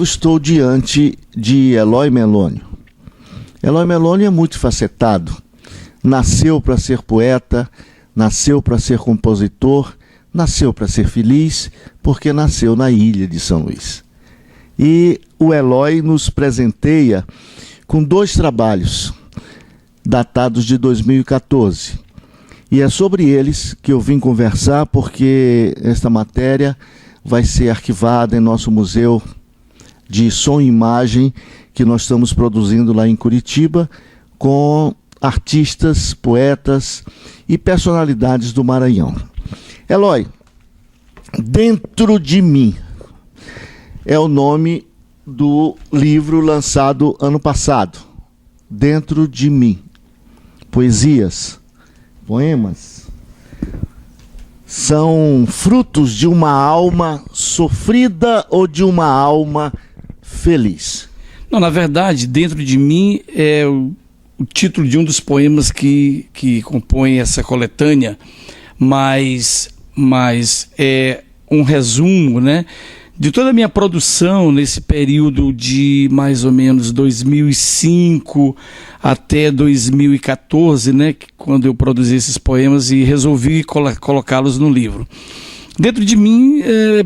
Estou diante de Eloy Melônio. Eloy Melônio é multifacetado. Nasceu para ser poeta, nasceu para ser compositor, nasceu para ser feliz, porque nasceu na ilha de São Luís. E o Eloy nos presenteia com 2 trabalhos, datados de 2014. E é sobre eles que eu vim conversar, porque esta matéria vai ser arquivada em nosso museu de som e imagem que nós estamos produzindo lá em Curitiba, com artistas, poetas e personalidades do Maranhão. Eloy, Dentro de Mim é o nome do livro lançado ano passado. Dentro de Mim. Poesias, poemas, são frutos de uma alma sofrida ou de uma alma feliz? Não, na verdade, Dentro de Mim é o título de um dos poemas que compõe essa coletânea, mas é um resumo, né, de toda a minha produção nesse período de mais ou menos 2005 até 2014, né, quando eu produzi esses poemas e resolvi colocá-los no livro. Dentro de mim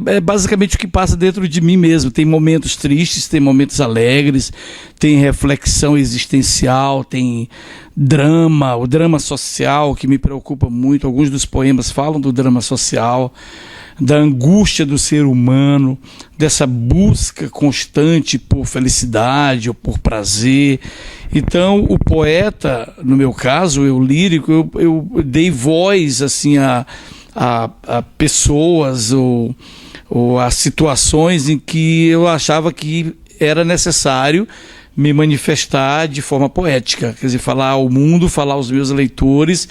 é basicamente o que passa dentro de mim mesmo. Tem momentos tristes, tem momentos alegres, tem reflexão existencial, tem drama, o drama social que me preocupa muito. Alguns dos poemas falam do drama social, da angústia do ser humano, dessa busca constante por felicidade ou por prazer. Então o poeta, no meu caso, eu lírico, eu dei voz assim a pessoas ou a situações em que eu achava que era necessário me manifestar de forma poética, quer dizer, falar ao mundo, falar aos meus leitores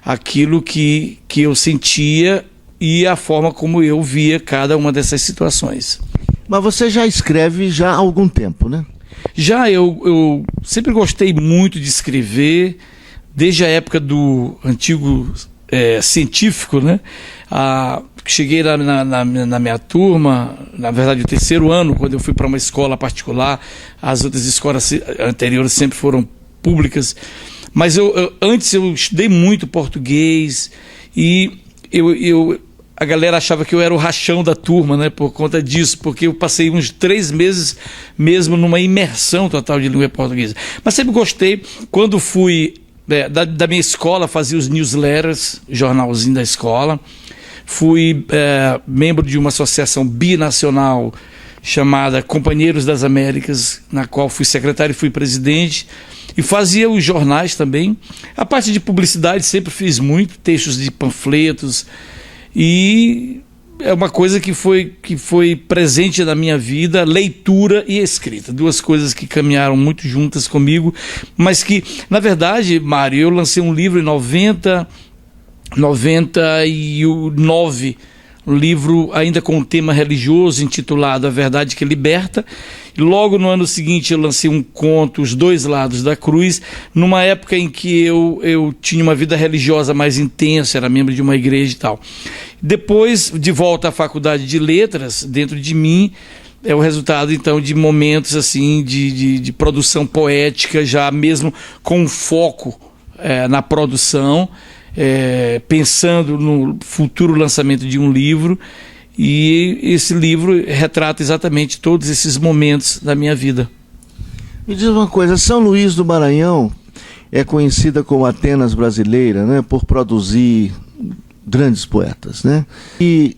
aquilo que eu sentia e a forma como eu via cada uma dessas situações. Mas você já escreve já há algum tempo, né? Já, eu sempre gostei muito de escrever, desde a época do antigo científico, né? Cheguei na minha turma, na verdade o 3º ano, quando eu fui para uma escola particular. As outras escolas anteriores sempre foram públicas, mas antes eu estudei muito português e a galera achava que eu era o rachão da turma, né, por conta disso, porque eu passei uns 3 meses mesmo numa imersão total de língua portuguesa. Mas sempre gostei. Quando fui da minha escola, fazia os newsletters, jornalzinho da escola. Fui membro de uma associação binacional chamada Companheiros das Américas, na qual fui secretário e fui presidente, e fazia os jornais também. A parte de publicidade sempre fiz muito, textos de panfletos, e é uma coisa que foi presente na minha vida, leitura e escrita, 2 coisas que caminharam muito juntas comigo, mas que, na verdade, Mário, eu lancei um livro em 99, um livro ainda com um tema religioso intitulado A Verdade que Liberta. E logo no ano seguinte eu lancei um conto, Os Dois Lados da Cruz, numa época em que eu tinha uma vida religiosa mais intensa, era membro de uma igreja e tal. Depois, de volta à faculdade de letras, Dentro de Mim é o resultado então de momentos assim de produção poética, já mesmo com foco na produção, pensando no futuro lançamento de um livro, e esse livro retrata exatamente todos esses momentos da minha vida. Me diz uma coisa, São Luís do Maranhão é conhecida como Atenas brasileira, né, por produzir grandes poetas, né? E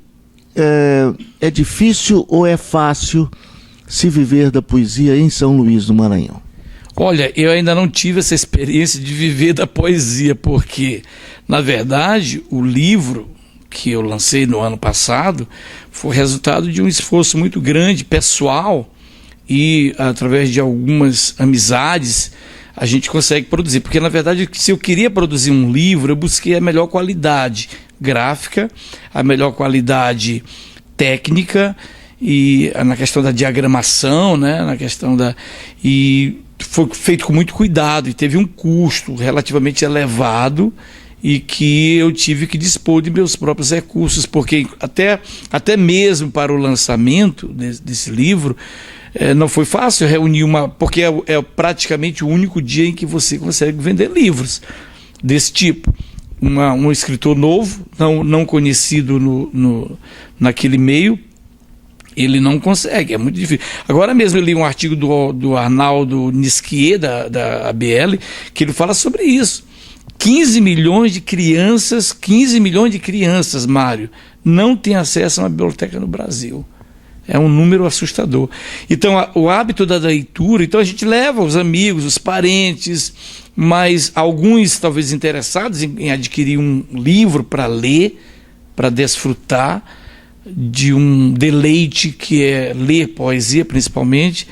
é difícil ou é fácil se viver da poesia em São Luís do Maranhão? Olha, eu ainda não tive essa experiência de viver da poesia, porque, na verdade, o livro que eu lancei no ano passado foi resultado de um esforço muito grande, pessoal, e através de algumas amizades a gente consegue produzir. Porque, na verdade, se eu queria produzir um livro, eu busquei a melhor qualidade gráfica, a melhor qualidade técnica e na questão da diagramação, né? Na questão e foi feito com muito cuidado e teve um custo relativamente elevado e que eu tive que dispor de meus próprios recursos, porque até mesmo para o lançamento desse livro não foi fácil reunir porque é praticamente o único dia em que você consegue vender livros desse tipo. Um escritor novo, não conhecido naquele meio, ele não consegue, é muito difícil. Agora mesmo eu li um artigo do Arnaldo Nisquier, da ABL, que ele fala sobre isso. 15 milhões de crianças, Mário, não têm acesso a uma biblioteca no Brasil. É um número assustador. Então, o hábito da leitura, então a gente leva os amigos, os parentes, mas alguns talvez interessados em adquirir um livro para ler, para desfrutar de um deleite que é ler poesia principalmente,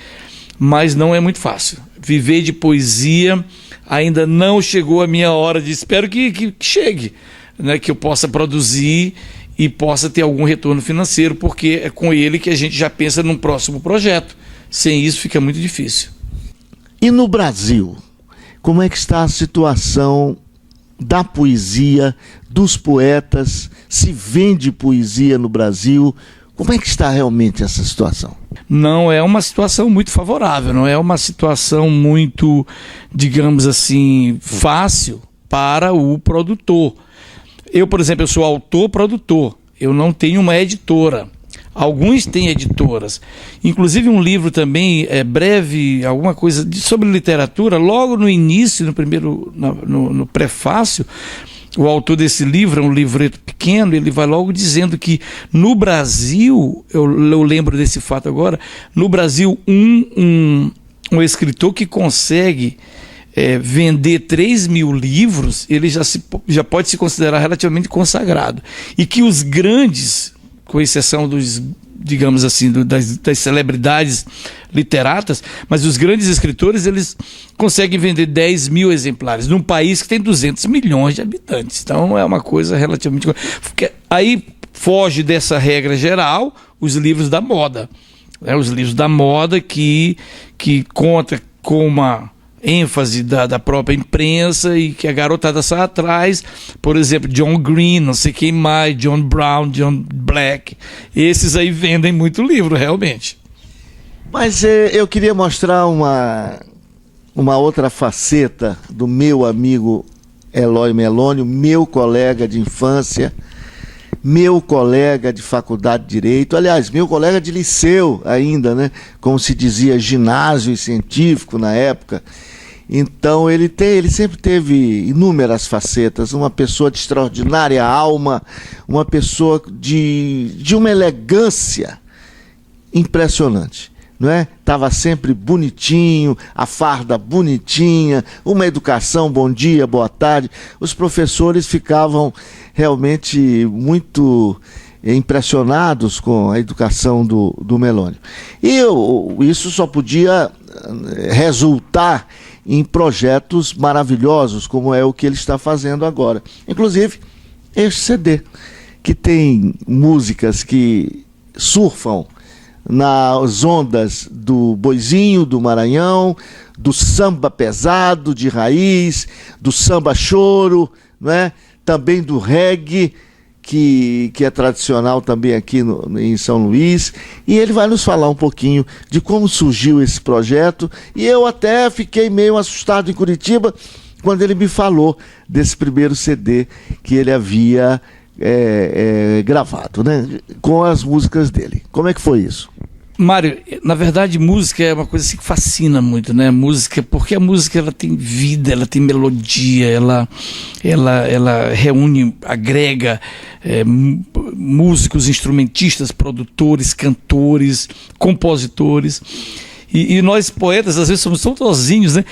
mas não é muito fácil. Viver de poesia ainda não chegou a minha hora espero que chegue, né, que eu possa produzir e possa ter algum retorno financeiro, porque é com ele que a gente já pensa num próximo projeto. Sem isso fica muito difícil. E no Brasil, como é que está a situação da poesia, dos poetas? Se vende poesia no Brasil? Como é que está realmente essa situação? Não é uma situação muito favorável, não é uma situação muito, digamos assim, fácil para o produtor. Eu, por exemplo, eu sou autor-produtor, eu não tenho uma editora. Alguns têm editoras. Inclusive um livro também, breve, alguma coisa sobre literatura, logo no início, no prefácio, o autor desse livro, é um livreto pequeno, ele vai logo dizendo que no Brasil, eu lembro desse fato agora, no Brasil um escritor que consegue vender 3 mil livros, ele já pode se considerar relativamente consagrado. E que os grandes, com exceção dos, digamos assim, das celebridades literatas, mas os grandes escritores, eles conseguem vender 10 mil exemplares num país que tem 200 milhões de habitantes. Então é uma coisa relativamente... Aí foge dessa regra geral os livros da moda. Os livros da moda que conta com uma ênfase da própria imprensa e que a garotada sai atrás, por exemplo, John Green, não sei quem mais, John Brown, John Black, esses aí vendem muito livro, realmente. Mas eu queria mostrar uma outra faceta do meu amigo Eloy Melônio, meu colega de infância, meu colega de faculdade de Direito, aliás, meu colega de liceu ainda, né? Como se dizia, ginásio e científico na época. Então ele sempre teve inúmeras facetas, uma pessoa de extraordinária alma, uma pessoa de uma elegância impressionante, não é? Estava sempre bonitinho, a farda bonitinha, uma educação, bom dia, boa tarde. Os professores ficavam realmente muito impressionados com a educação do Melônio. E isso só podia resultar em projetos maravilhosos, como é o que ele está fazendo agora. Inclusive, este CD, que tem músicas que surfam nas ondas do boizinho, do Maranhão, do samba pesado, de raiz, do samba choro, não é? Também do reggae, que é tradicional também aqui em São Luís, e ele vai nos falar um pouquinho de como surgiu esse projeto, e eu até fiquei meio assustado em Curitiba quando ele me falou desse primeiro CD que ele havia gravado, né, com as músicas dele. Como é que foi isso? Mário, na verdade, música é uma coisa assim que fascina muito, né? Música, porque a música ela tem vida, ela tem melodia, ela reúne, agrega músicos, instrumentistas, produtores, cantores, compositores. E nós poetas, às vezes, somos tão sozinhos, né?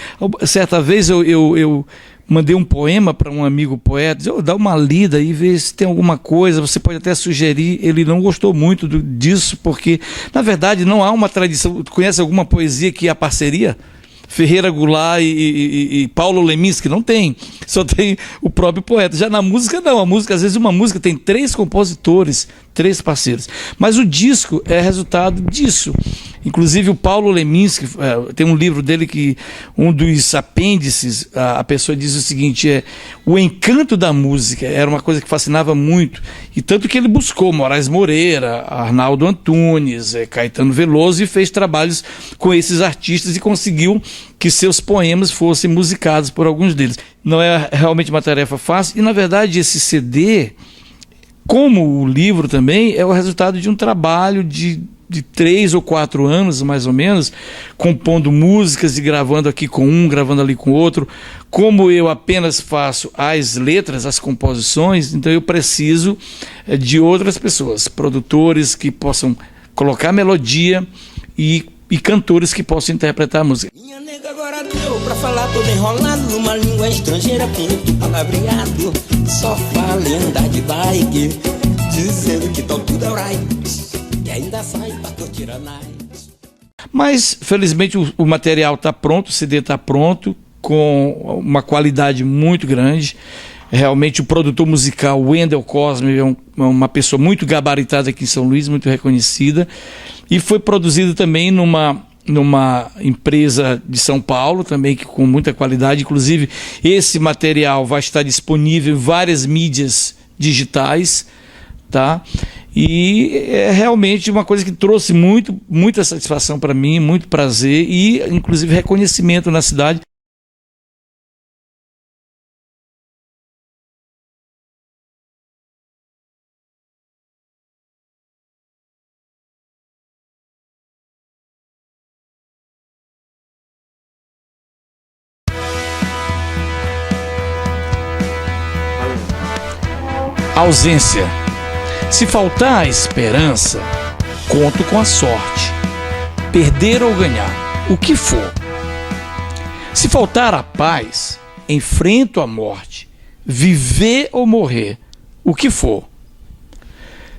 Certa vez eu mandei um poema para um amigo poeta, dá uma lida e vê se tem alguma coisa, você pode até sugerir. Ele não gostou muito disso, porque, na verdade, não há uma tradição. Conhece alguma poesia que há parceria? Ferreira Goulart e Paulo Leminski, não tem, só tem o próprio poeta. Já na música não, a música, às vezes uma música tem 3 compositores, 3 parceiros, mas o disco é resultado disso. Inclusive o Paulo Leminski, tem um livro dele que um dos apêndices, a pessoa diz o seguinte, o encanto da música era uma coisa que fascinava muito, e tanto que ele buscou Moraes Moreira, Arnaldo Antunes, Caetano Veloso, e fez trabalhos com esses artistas e conseguiu que seus poemas fossem musicados por alguns deles. Não é realmente uma tarefa fácil, e na verdade esse CD, como o livro também, é o resultado de um trabalho de 3 ou 4 anos, mais ou menos, compondo músicas e gravando aqui com um, gravando ali com outro. Como eu apenas faço as letras, as composições, então eu preciso de outras pessoas, produtores que possam colocar melodia e cantores que possam interpretar a música. Minha nega agora deu pra falar todo enrolado numa língua estrangeira, muito palavreado. Só fala em andar de bike, dizendo que tá tudo alright. E ainda sai pra curtir a night. Mas, felizmente, o material está pronto, o CD está pronto, com uma qualidade muito grande. Realmente, o produtor musical, Wendel Cosme, é uma pessoa muito gabaritada aqui em São Luís, muito reconhecida. E foi produzido também numa empresa de São Paulo, também que com muita qualidade. Inclusive, esse material vai estar disponível em várias mídias digitais, tá? E é realmente uma coisa que trouxe muita satisfação para mim, muito prazer e, inclusive, reconhecimento na cidade. Ausência. Se faltar a esperança, conto com a sorte. Perder ou ganhar, o que for. Se faltar a paz, enfrento a morte. Viver ou morrer, o que for.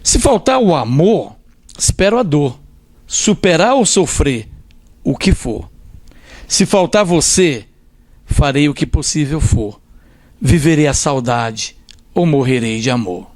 Se faltar o amor, espero a dor. Superar ou sofrer, o que for. Se faltar você, farei o que possível for. Viverei a saudade ou morrerei de amor.